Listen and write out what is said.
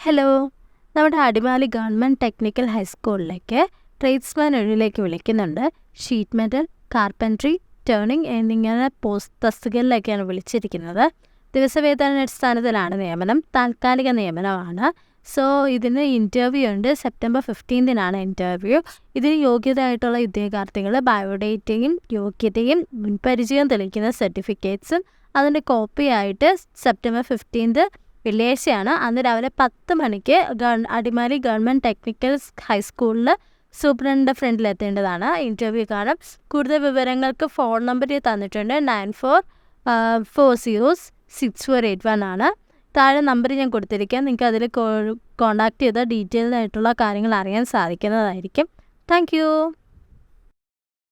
Hello, നമ്മുടെ Adimali government technical ഹൈസ്കൂളിലേക്ക് tradesman ഒഴിവിലേക്ക് വിളിക്കുന്നുണ്ട്. Sheet metal, carpentry, turning എന്നിങ്ങനെ തസ്തികകളിലേക്കാണ് വിളിച്ചിരിക്കുന്നത്. ദിവസവേതനാടിസ്ഥാനത്തിലാണ് നിയമനം. താൽക്കാലിക നിയമനമാണ്. സോ ഇതിന് ഇൻ്റർവ്യൂ ഉണ്ട്. September 15 interview. ഇതിന് യോഗ്യതയായിട്ടുള്ള ഉദ്യോഗാർത്ഥികൾ ബയോഡേറ്റയും യോഗ്യതയും മുൻപരിചയം തെളിയിക്കുന്ന സർട്ടിഫിക്കറ്റ്സും അതിൻ്റെ കോപ്പിയായിട്ട് സെപ്റ്റംബർ 15 വെള്ളിയാഴ്ചയാണ് അന്ന് രാവിലെ 10 മണിക്ക് അടിമാലി ഗവൺമെൻറ് ടെക്നിക്കൽ ഹൈസ്കൂളിൽ സൂപ്രണ്ടിൻ്റെ ഫ്രണ്ടിലെത്തേണ്ടതാണ്. ഇൻ്റർവ്യൂ കാണും. കൂടുതൽ വിവരങ്ങൾക്ക് ഫോൺ നമ്പർ തന്നിട്ടുണ്ട്. 94406481 താഴെ നമ്പർ ഞാൻ കൊടുത്തിരിക്കാം. നിങ്ങൾക്ക് അതിൽ കോൺടാക്ട് ചെയ്താൽ ഡീറ്റെയിൽഡ് ആയിട്ടുള്ള കാര്യങ്ങൾ അറിയാൻ സാധിക്കുന്നതായിരിക്കും. താങ്ക്